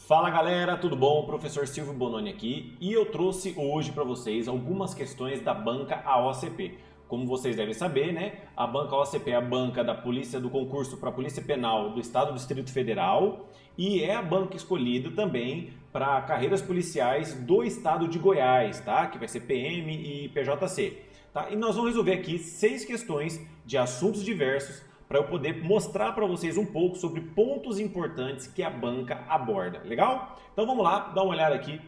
Fala galera, tudo bom? Professor Silvio Bononi aqui e eu trouxe hoje para vocês algumas questões da banca AOCP. Como vocês devem saber, né? A banca AOCP é a banca da polícia do concurso para a Polícia Penal do Estado do Distrito Federal e é a banca escolhida também para carreiras policiais do Estado de Goiás, tá? Que vai ser PM e PJC, tá? E nós vamos resolver aqui 6 questões de assuntos diversos para eu poder mostrar para vocês um pouco sobre pontos importantes que a banca aborda. Legal? Então vamos lá, dar uma olhada aqui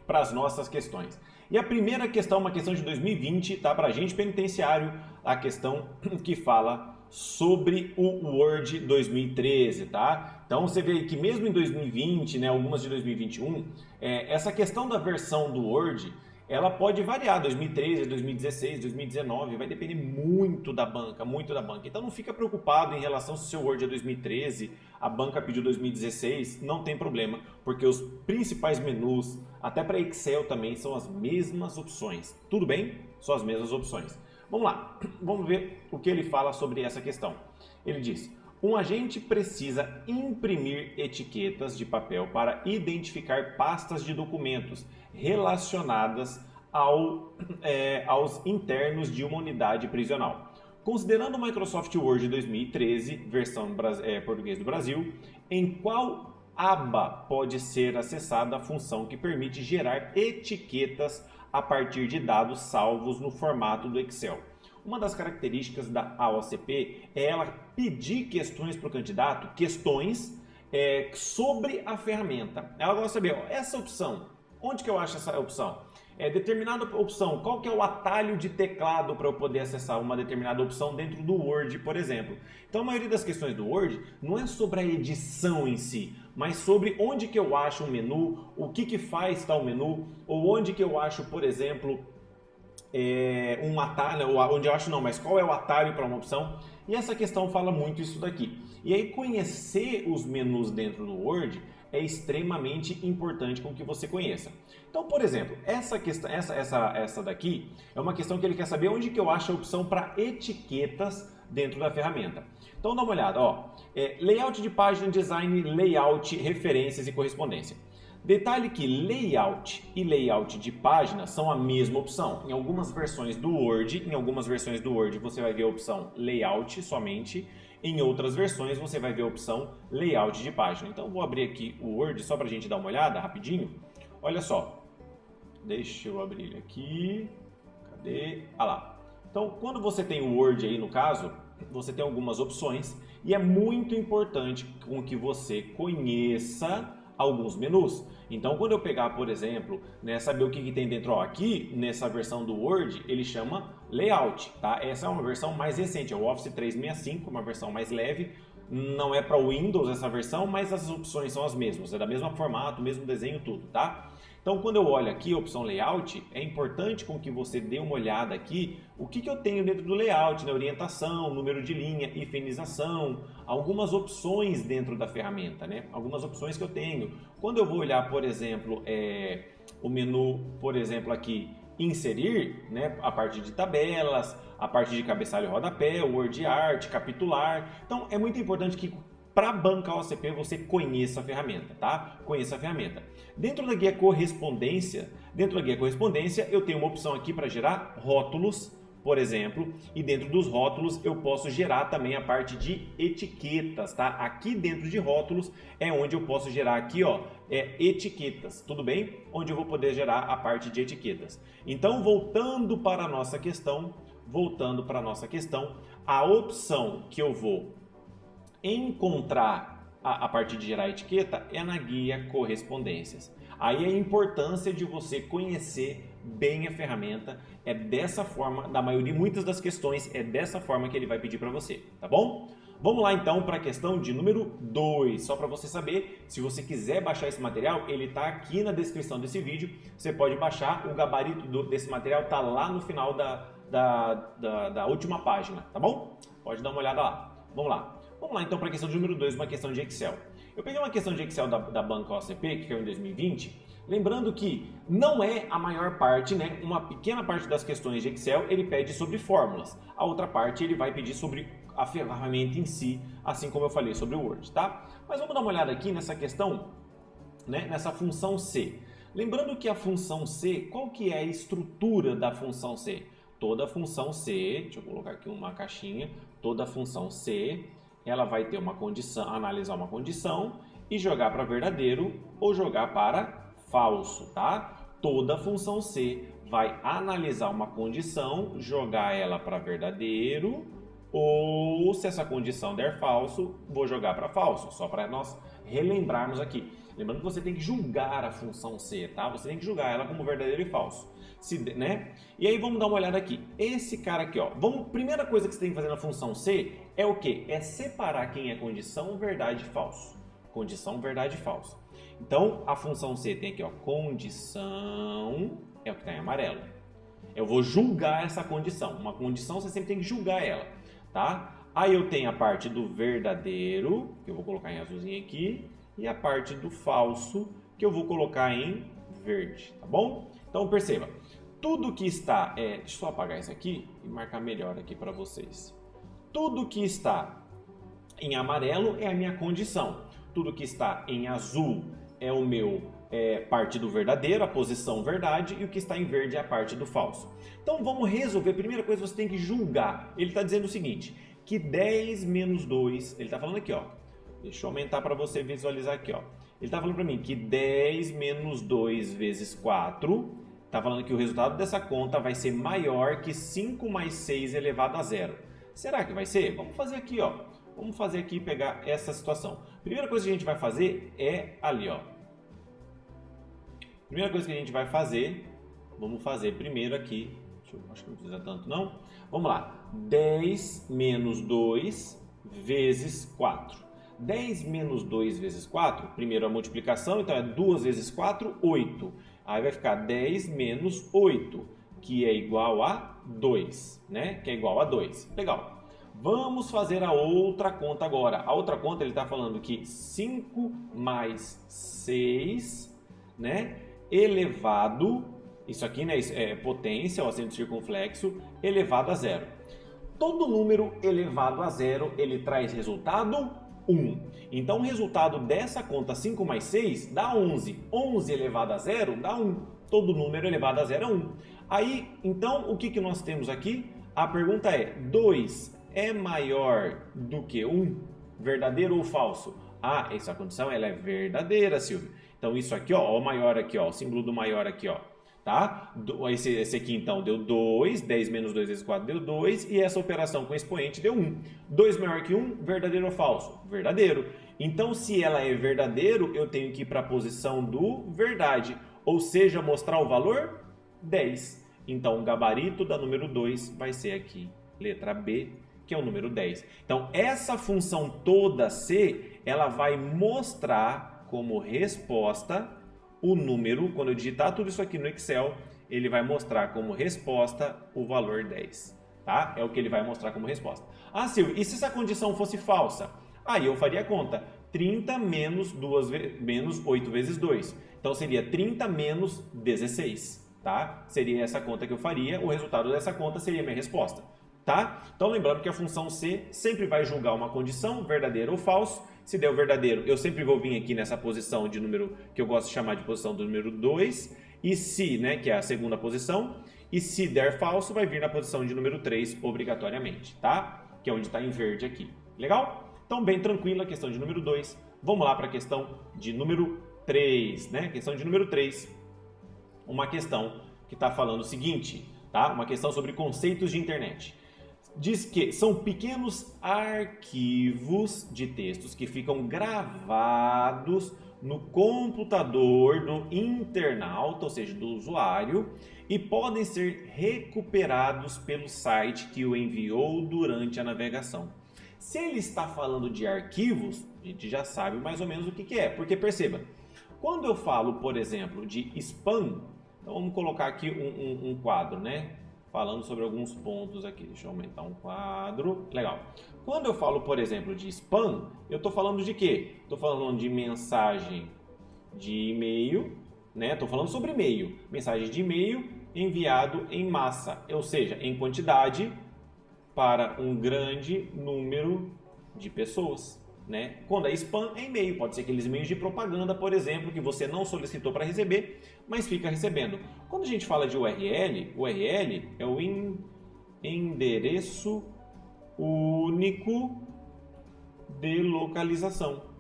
para as nossas questões. E a primeira questão, uma questão de 2020, tá? Para agente penitenciário, a questão que fala sobre o Word 2013, tá? Então você vê que mesmo em 2020, né, algumas de 2021, essa questão da versão do Word, ela pode variar, 2013, 2016, 2019, vai depender muito da banca, muito da banca. Então não fica preocupado em relação se o seu Word é 2013, a banca pediu 2016, não tem problema, porque os principais menus, até para Excel também, são as mesmas opções. Tudo bem? São as mesmas opções. Vamos lá, vamos ver o que ele fala sobre essa questão. Ele diz: um agente precisa imprimir etiquetas de papel para identificar pastas de documentos relacionadas aos internos de uma unidade prisional. Considerando o Microsoft Word 2013, versão português do Brasil, em qual aba pode ser acessada a função que permite gerar etiquetas a partir de dados salvos no formato do Excel? Uma das características da AOCP é ela pedir questões para o candidato, questões sobre a ferramenta. Ela gosta de saber, essa opção, onde que eu acho essa opção? Determinada opção, qual que é o atalho de teclado para eu poder acessar uma determinada opção dentro do Word, por exemplo. Então a maioria das questões do Word não é sobre a edição em si, mas sobre onde que eu acho um menu, o que faz tal menu, ou onde que eu acho, por exemplo, um atalho, onde eu acho não, mas qual é o atalho para uma opção. E essa questão fala muito isso daqui. E aí conhecer os menus dentro do Word é extremamente importante com que você conheça. Então, por exemplo, essa questão, essa daqui é uma questão que ele quer saber onde que eu acho a opção para etiquetas dentro da ferramenta. Então dá uma olhada, ó, layout de página, design, layout, referências e correspondência. Detalhe que layout e layout de página são a mesma opção. Em algumas versões do Word, você vai ver a opção layout somente. Em outras versões você vai ver a opção layout de página. Então vou abrir aqui o Word só para a gente dar uma olhada rapidinho. Olha só, deixa eu abrir ele aqui. Cadê? Ah lá. Então quando você tem o Word aí no caso, você tem algumas opções e é muito importante com que você conheça alguns menus. Então quando eu pegar, por exemplo, saber o que tem dentro, ó, aqui nessa versão do Word, ele chama Layout, tá? Essa é uma versão mais recente, é o Office 365, uma versão mais leve, não é para Windows essa versão, mas as opções são as mesmas, é da mesma formato, mesmo desenho, tudo, tá? Então quando eu olho aqui a opção Layout, é importante com que você dê uma olhada aqui, o que eu tenho dentro do Layout, né? Orientação, número de linha, hifenização, algumas opções dentro da ferramenta, né? Algumas opções que eu tenho. Quando eu vou olhar, por exemplo, o menu, por exemplo, aqui, inserir, né? A parte de tabelas, a parte de cabeçalho e rodapé, Word Art, capitular. Então é muito importante que para a banca AOCP você conheça a ferramenta, tá? Conheça a ferramenta. Dentro da guia correspondência, eu tenho uma opção aqui para gerar rótulos, por exemplo, e dentro dos rótulos eu posso gerar também a parte de etiquetas, tá? Aqui dentro de rótulos é onde eu posso gerar aqui, ó, etiquetas, tudo bem? Onde eu vou poder gerar a parte de etiquetas. Então, voltando para a nossa questão, a opção que eu vou encontrar a partir de gerar etiqueta é na guia correspondências. Aí a importância de você conhecer bem a ferramenta é dessa forma, muitas das questões é dessa forma que ele vai pedir para você, tá bom? Vamos lá então para a questão de número 2, só para você saber, se você quiser baixar esse material, ele está aqui na descrição desse vídeo, você pode baixar, o gabarito desse material está lá no final da última página, tá bom? Pode dar uma olhada lá, vamos lá. Vamos lá então para a questão de número 2, uma questão de Excel. Eu peguei uma questão de Excel da banca AOCP, que caiu em 2020, lembrando que não é a maior parte, né? Uma pequena parte das questões de Excel ele pede sobre fórmulas, a outra parte ele vai pedir sobre a ferramenta em si, assim como eu falei sobre o Word, tá? Mas vamos dar uma olhada aqui nessa questão né, nessa função C. Lembrando que a função C, qual que é a estrutura da função C? Toda função C, deixa eu colocar aqui uma caixinha, toda função C, ela vai ter uma condição, analisar uma condição e jogar para verdadeiro ou jogar para falso, tá? Toda função C vai analisar uma condição, jogar ela para verdadeiro, ou se essa condição der falso, vou jogar para falso, só para nós relembrarmos aqui. Lembrando que você tem que julgar a função C, tá? Você tem que julgar ela como verdadeiro e falso, né? E aí vamos dar uma olhada aqui. Esse cara aqui, ó. Primeira coisa que você tem que fazer na função C é o quê? É separar quem é condição, verdade e falso. Condição, verdade e falso. Então, a função C tem aqui, ó, condição, é o que está em amarelo. Eu vou julgar essa condição. Uma condição você sempre tem que julgar ela, tá? Aí eu tenho a parte do verdadeiro, que eu vou colocar em azulzinho aqui, e a parte do falso, que eu vou colocar em verde, tá bom? Então perceba, tudo que está, deixa eu só apagar isso aqui e marcar melhor aqui para vocês. Tudo que está em amarelo é a minha condição. Tudo que está em azul é o meu parte do verdadeiro, a posição verdade, e o que está em verde é a parte do falso. Então vamos resolver. Primeira coisa, você tem que julgar. Ele está dizendo o seguinte, que 10 menos 2, ele está falando aqui, ó. Deixa eu aumentar para você visualizar aqui, ó. Ele está falando para mim que 10 menos 2 vezes 4, está falando que o resultado dessa conta vai ser maior que 5 mais 6 elevado a zero. Será que vai ser? Vamos fazer aqui, ó. Vamos fazer aqui e pegar essa situação. Primeira coisa que a gente vai fazer é ali, ó. Primeira coisa que a gente vai fazer, vamos fazer primeiro aqui. Acho que não precisa tanto, não. Vamos lá. 10 menos 2 vezes 4. 10 menos 2 vezes 4, primeiro a multiplicação, então é 2 vezes 4, 8. Aí vai ficar 10 menos 8, que é igual a 2, né? Que é igual a 2. Legal. Vamos fazer a outra conta agora. A outra conta ele está falando que 5 mais 6, né? Elevado, isso aqui, né? É potência, o acento circunflexo, elevado a zero. Todo número elevado a zero, ele traz resultado 1. Então, o resultado dessa conta 5 mais 6 dá 11. 11 elevado a zero dá 1. Todo número elevado a zero é 1. Aí, então, o que nós temos aqui? A pergunta é, 2 é maior do que 1? Verdadeiro ou falso? Ah, essa condição ela é verdadeira, Silvio. Então, isso aqui, ó, o maior aqui, ó, o símbolo do maior aqui, ó. Tá? Esse aqui então deu 2, 10 menos 2 vezes 4 deu 2, e essa operação com expoente deu 1. 2 maior que 1, verdadeiro ou falso? Verdadeiro. Então, se ela é verdadeiro, eu tenho que ir para a posição do verdade, ou seja, mostrar o valor 10. Então, o gabarito da número 2 vai ser aqui, letra B, que é o número 10. Então, essa função toda C, ela vai mostrar como resposta o número, quando eu digitar tudo isso aqui no Excel, ele vai mostrar como resposta o valor 10, tá? É o que ele vai mostrar como resposta. Ah, Silvio, e se essa condição fosse falsa? Aí eu faria a conta, 30 menos 8 vezes 2. Então seria 30 menos 16, tá? Seria essa conta que eu faria, o resultado dessa conta seria a minha resposta, tá? Então lembrando que a função C sempre vai julgar uma condição, verdadeiro ou falso. Se der o verdadeiro, eu sempre vou vir aqui nessa posição de número, que eu gosto de chamar de posição do número 2, e se, né, que é a segunda posição, e se der falso, vai vir na posição de número 3 obrigatoriamente, tá? Que é onde está em verde aqui. Legal? Então, bem tranquila a questão de número 2. Vamos lá para a questão de número 3, né? Questão de número 3. Uma questão que está falando o seguinte, tá? Uma questão sobre conceitos de internet. Diz que são pequenos arquivos de textos que ficam gravados no computador do internauta, ou seja, do usuário, e podem ser recuperados pelo site que o enviou durante a navegação. Se ele está falando de arquivos, a gente já sabe mais ou menos o que é, porque perceba, quando eu falo, por exemplo, de spam, então vamos colocar aqui um quadro, né? Falando sobre alguns pontos aqui. Deixa eu aumentar um quadro. Legal. Quando eu falo, por exemplo, de spam, eu estou falando de quê? Estou falando de mensagem de e-mail, né? Estou falando sobre e-mail. Mensagem de e-mail enviado em massa, ou seja, em quantidade para um grande número de pessoas, né? Quando é spam, é e-mail. Pode ser aqueles e-mails de propaganda, por exemplo, que você não solicitou para receber, mas fica recebendo. Quando a gente fala de URL, URL é o endereço único de localização.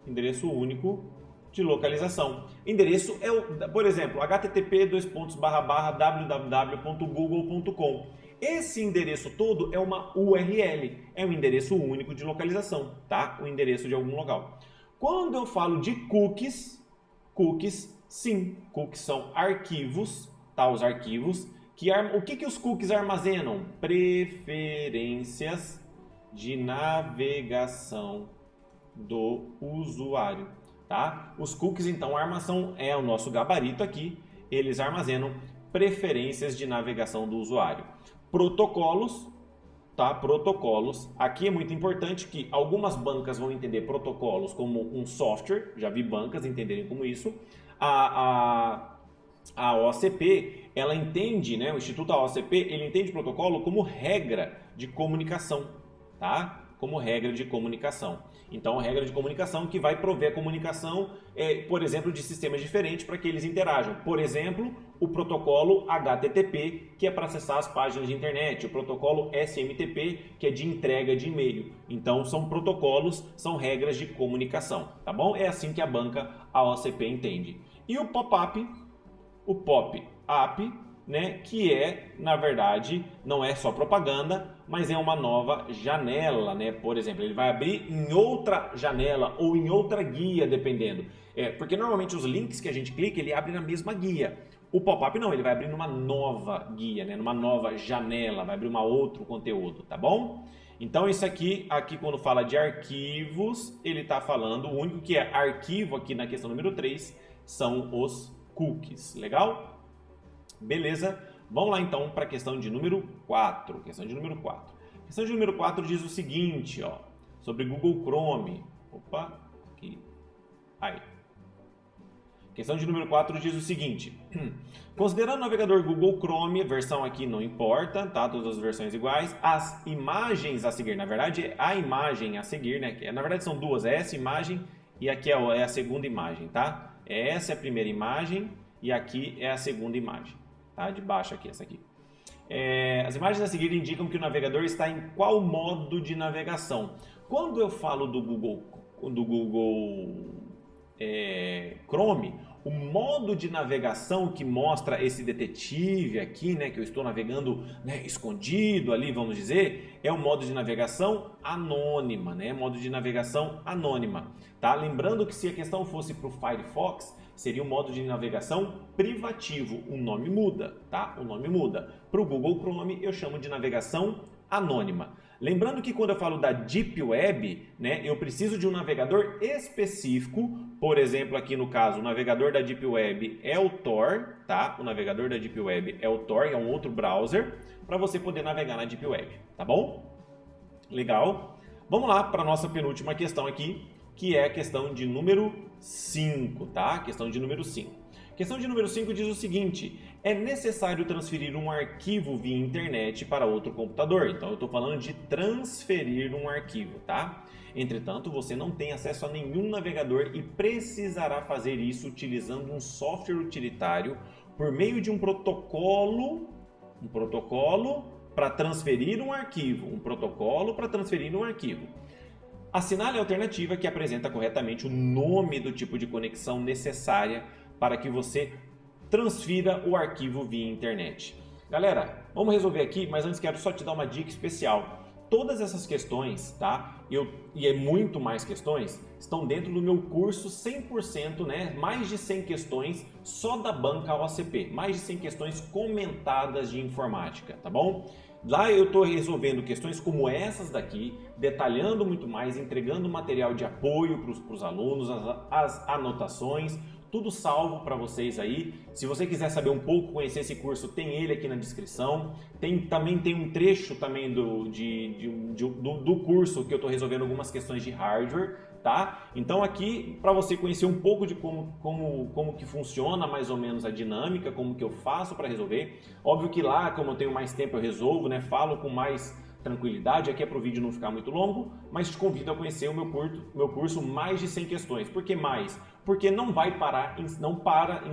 Endereço único de localização. Endereço é, por exemplo, http://www.google.com. Esse endereço todo é uma URL, é um endereço único de localização, tá? O endereço de algum local. Quando eu falo de cookies, sim, cookies são arquivos, tá? Os arquivos. O que os cookies armazenam? Preferências de navegação do usuário, tá? Os cookies, então, é o nosso gabarito aqui, eles armazenam preferências de navegação do usuário. Protocolos, tá? Protocolos. Aqui é muito importante que algumas bancas vão entender protocolos como um software, já vi bancas entenderem como isso. A OCP, ela entende, né? O Instituto OCP, ele entende protocolo como regra de comunicação, tá? Como regra de comunicação. Então, regra de comunicação que vai prover a comunicação, por exemplo, de sistemas diferentes para que eles interajam. Por exemplo, o protocolo HTTP, que é para acessar as páginas de internet. O protocolo SMTP, que é de entrega de e-mail. Então, são protocolos, são regras de comunicação, tá bom? É assim que a banca OCP entende. E o pop-up, né, que é, na verdade, não é só propaganda, mas é uma nova janela, né? Por exemplo, ele vai abrir em outra janela ou em outra guia, dependendo. Porque normalmente os links que a gente clica, ele abre na mesma guia. O pop-up não, ele vai abrir numa nova guia, né? Numa nova janela, vai abrir um outro conteúdo, tá bom? Então isso aqui quando fala de arquivos, ele está falando, o único que é arquivo aqui na questão número 3 são os cookies, legal? Beleza? Vamos lá então para a questão de número 4. Questão de número 4. Questão de número 4 diz o seguinte, ó, sobre Google Chrome. Opa, aqui. Aí. Questão de número 4 diz o seguinte. Considerando o navegador Google Chrome, versão aqui não importa, tá? Todas as versões iguais. As imagens a seguir, na verdade, a imagem a seguir, né? Na verdade são duas, é essa imagem e aqui é a segunda imagem, tá? Essa é a primeira imagem e aqui é a segunda imagem. Tá? De baixo aqui, essa aqui. As imagens a seguir indicam que o navegador está em qual modo de navegação. Quando eu falo do Google Chrome, o modo de navegação que mostra esse detetive aqui, né, que eu estou navegando, né, escondido ali, vamos dizer, é o modo de navegação anônima, né? Modo de navegação anônima, tá? Lembrando que se a questão fosse para o Firefox, seria o modo de navegação privativo, o nome muda, tá? O nome muda. Para o Google Chrome eu chamo de navegação anônima. Lembrando que quando eu falo da Deep Web, né, eu preciso de um navegador específico. Por exemplo, aqui no caso, o navegador da Deep Web é o Tor, tá? O navegador da Deep Web é o Tor, é um outro browser, para você poder navegar na Deep Web, tá bom? Legal? Vamos lá para a nossa penúltima questão aqui, que é a questão de número 5, tá? Questão de número 5. Questão de número 5 diz o seguinte: é necessário transferir um arquivo via internet para outro computador. Então, eu estou falando de transferir um arquivo, tá? Entretanto, você não tem acesso a nenhum navegador e precisará fazer isso utilizando um software utilitário por meio de um protocolo para transferir um arquivo. Assinale a alternativa que apresenta corretamente o nome do tipo de conexão necessária para que você transfira o arquivo via internet. Galera, vamos resolver aqui, mas antes quero só te dar uma dica especial. Todas essas questões, tá? E é muito mais questões, estão dentro do meu curso 100%, né? Mais de 100 questões só da banca OCP, mais de 100 questões comentadas de informática, tá bom? Lá eu estou resolvendo questões como essas daqui, detalhando muito mais, entregando material de apoio para os alunos, as anotações, tudo salvo para vocês aí. Se você quiser saber um pouco, conhecer esse curso, tem ele aqui na descrição. Também tem um trecho também do curso que eu estou resolvendo algumas questões de hardware, tá? Então aqui, para você conhecer um pouco de como que funciona mais ou menos a dinâmica, como que eu faço para resolver. Óbvio que lá, como eu tenho mais tempo, eu resolvo, né? Falo com mais tranquilidade, aqui é para o vídeo não ficar muito longo, mas te convido a conhecer o meu curso Mais de 100 Questões. Por que mais? Porque não para em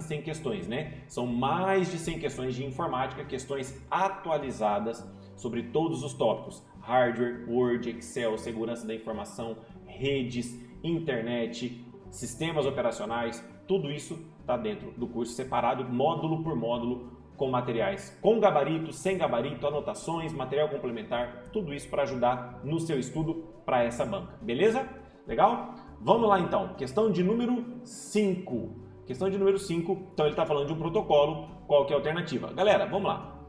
100 questões, né? São mais de 100 questões de informática, questões atualizadas sobre todos os tópicos: hardware, Word, Excel, segurança da informação, redes, internet, sistemas operacionais, tudo isso está dentro do curso separado, módulo por módulo, com materiais com gabarito, sem gabarito, anotações, material complementar, tudo isso para ajudar no seu estudo para essa banca, beleza? Legal? Vamos lá então, questão de número 5. Questão de número 5, então ele está falando de um protocolo, qual que é a alternativa? Galera, vamos lá.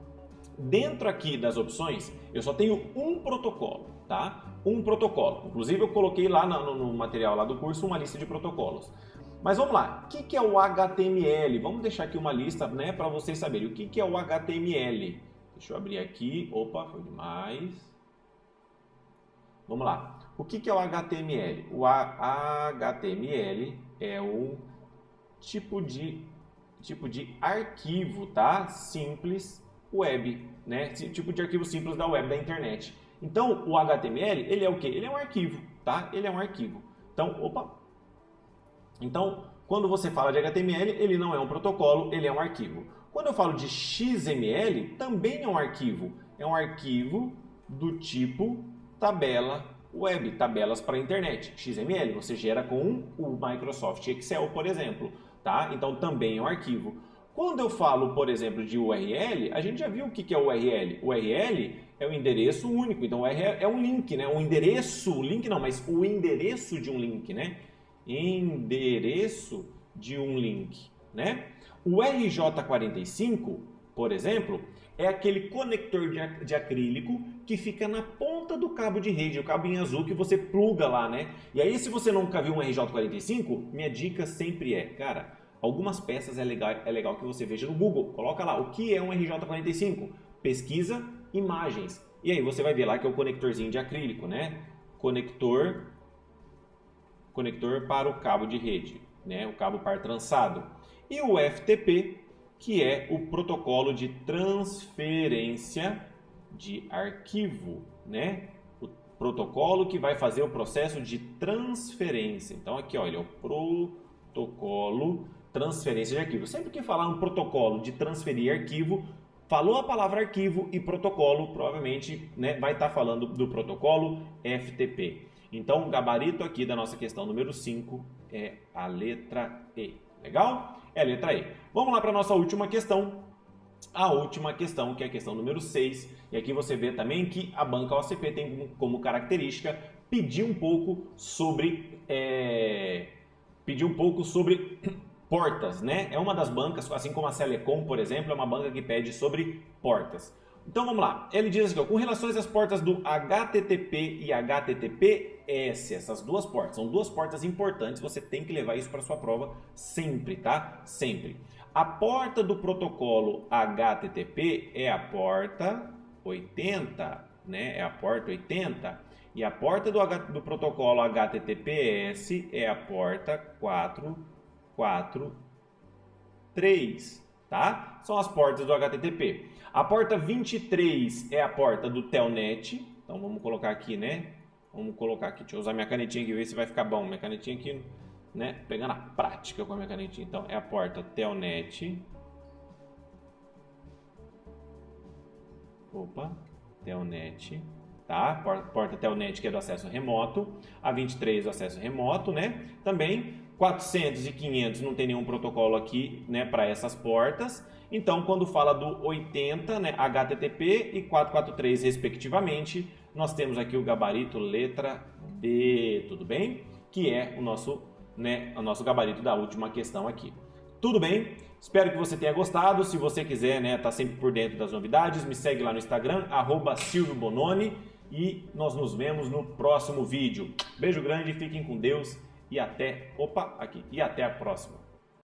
Dentro aqui das opções, eu só tenho um protocolo, tá? Um protocolo. Inclusive eu coloquei lá no material lá do curso uma lista de protocolos. Mas vamos lá, o que é o HTML? Vamos deixar aqui uma lista, né, para vocês saberem. O que é o HTML? Deixa eu abrir aqui. Opa, foi demais. Vamos lá. O que é o HTML? O HTML é um tipo de arquivo, tá? Simples web, né? Tipo de arquivo simples da web, da internet. Então, o HTML, ele é o quê? Ele é um arquivo, tá? Ele é um arquivo. Então, quando você fala de HTML, ele não é um protocolo, ele é um arquivo. Quando eu falo de XML, também é um arquivo. É um arquivo do tipo tabela web, tabelas para a internet. XML você gera com o Microsoft Excel, por exemplo, tá? Então, também é um arquivo. Quando eu falo, por exemplo, de URL, a gente já viu o que é URL. URL é o endereço único, então URL é um link, né? Um endereço, link não, mas o endereço de um link, né? Endereço de um link, né? O RJ45, por exemplo, é aquele conector de acrílico que fica na ponta do cabo de rede, o cabo em azul que você pluga lá, né? E aí, se você nunca viu um RJ45, minha dica sempre é, cara, algumas peças é legal que você veja no Google. Coloca lá, o que é um RJ45? Pesquisa imagens. E aí você vai ver lá que é o conectorzinho de acrílico, né? Conector para o cabo de rede, né? O cabo par trançado. E o FTP, que é o protocolo de transferência de arquivo, né? O protocolo que vai fazer o processo de transferência. Então aqui, olha, o protocolo transferência de arquivo. Sempre que falar um protocolo de transferir arquivo, falou a palavra arquivo e protocolo, provavelmente, né, vai estar falando do protocolo FTP. Então, o gabarito aqui da nossa questão número 5 é a letra E. Legal? É a letra E. Vamos lá para a nossa última questão. A última questão, que é a questão número 6. E aqui você vê também que a banca OCP tem como característica pedir um pouco sobre portas, né? É uma das bancas, assim como a Celecom, por exemplo, é uma banca que pede sobre portas. Então vamos lá, ele diz assim, ó, com relações às portas do HTTP e HTTPS, essas duas portas, são duas portas importantes, você tem que levar isso para sua prova sempre, tá? Sempre. A porta do protocolo HTTP é a porta 80, né? É a porta 80. E a porta do protocolo HTTPS é a porta 443, tá? São as portas do HTTP. A porta 23 é a porta do Telnet. Então vamos colocar aqui, né? Vamos colocar aqui, deixa eu usar minha canetinha aqui, ver se vai ficar bom. Minha canetinha aqui, né? Pegando a prática com a minha canetinha. Então é a porta Telnet. Opa, Telnet. Tá? Porta Telnet, que é do acesso remoto. A 23 do acesso remoto, né? Também 400 e 500 não tem nenhum protocolo aqui, né, para essas portas. Então, quando fala do 80, né, HTTP e 443 respectivamente, nós temos aqui o gabarito letra D, tudo bem? Que é o nosso gabarito da última questão aqui. Tudo bem? Espero que você tenha gostado. Se você quiser, né, tá sempre por dentro das novidades, me segue lá no Instagram, @SilvioBononi, e nós nos vemos no próximo vídeo. Beijo grande, fiquem com Deus e até a próxima.